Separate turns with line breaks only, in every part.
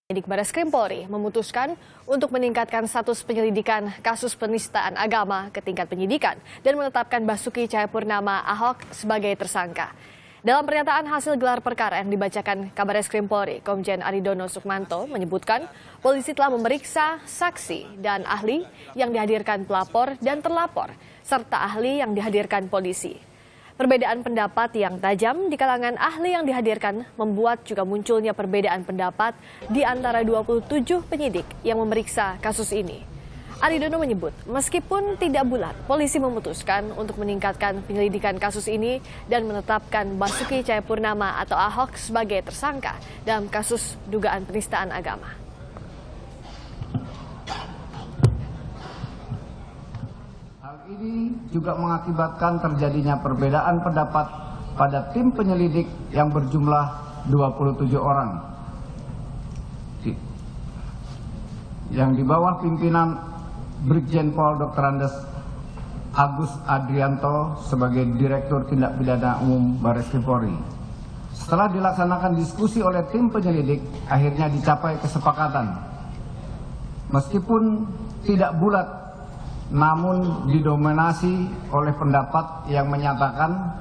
Penyidik Barreskrim Polri memutuskan untuk meningkatkan status penyelidikan kasus penistaan agama ke tingkat penyidikan dan menetapkan Basuki Cahayapurnama Ahok sebagai tersangka. Dalam pernyataan hasil gelar perkara yang dibacakan Kabarreskrim Polri, Komjen Aridono Sukmanto menyebutkan polisi telah memeriksa saksi dan ahli yang dihadirkan pelapor dan terlapor, serta ahli yang dihadirkan polisi. Perbedaan pendapat yang tajam di kalangan ahli yang dihadirkan membuat juga munculnya perbedaan pendapat di antara 27 penyidik yang memeriksa kasus ini. Aridono menyebut, meskipun tidak bulat, polisi memutuskan untuk meningkatkan penyelidikan kasus ini dan menetapkan Basuki Cahayapurnama atau Ahok sebagai tersangka dalam kasus dugaan penistaan agama.
Hal ini juga mengakibatkan terjadinya perbedaan pendapat pada tim penyelidik yang berjumlah 27 orang. Yang di bawah pimpinan Brigjen Pol Dr. Andes Agus Adrianto sebagai Direktur Tindak Pidana Umum Barreskrim Polri. Setelah dilaksanakan diskusi oleh tim penyelidik, akhirnya dicapai kesepakatan. Meskipun tidak bulat, namun didominasi oleh pendapat yang menyatakan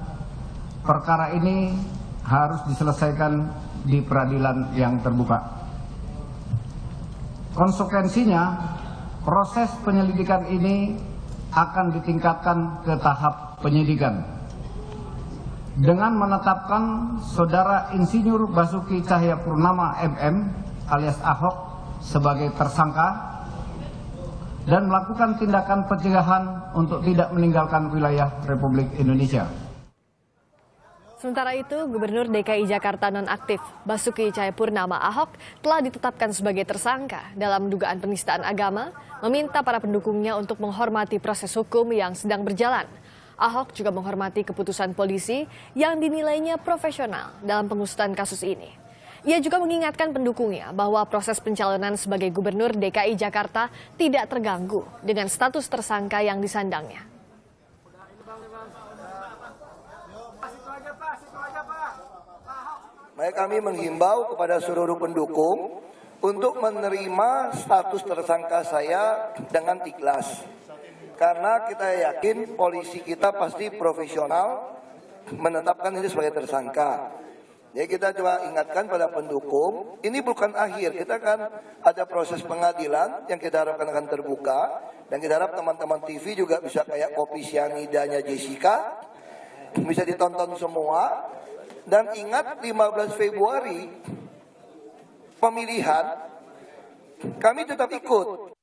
perkara ini harus diselesaikan di peradilan yang terbuka. Konsekuensinya, proses penyelidikan ini akan ditingkatkan ke tahap penyidikan dengan menetapkan Saudara Insinyur Basuki Cahayapurnama MM alias Ahok sebagai tersangka dan melakukan tindakan pencegahan untuk tidak meninggalkan wilayah Republik Indonesia.
Sementara itu, Gubernur DKI Jakarta nonaktif Basuki Cahayapurnama Ahok telah ditetapkan sebagai tersangka dalam dugaan penistaan agama, meminta para pendukungnya untuk menghormati proses hukum yang sedang berjalan. Ahok juga menghormati keputusan polisi yang dinilainya profesional dalam pengusutan kasus ini. Ia juga mengingatkan pendukungnya bahwa proses pencalonan sebagai Gubernur DKI Jakarta tidak terganggu dengan status tersangka yang disandangnya.
Baik, kami menghimbau kepada seluruh pendukung untuk menerima status tersangka saya dengan ikhlas. Karena kita yakin polisi kita pasti profesional menetapkan ini sebagai tersangka. Jadi kita coba ingatkan pada pendukung, ini bukan akhir, kita kan ada proses pengadilan yang kita harapkan akan terbuka. Dan kita harap teman-teman TV juga bisa kayak kopi sianidanya Jessica, bisa ditonton semua. Dan ingat 15 Februari pemilihan, kami tetap ikut.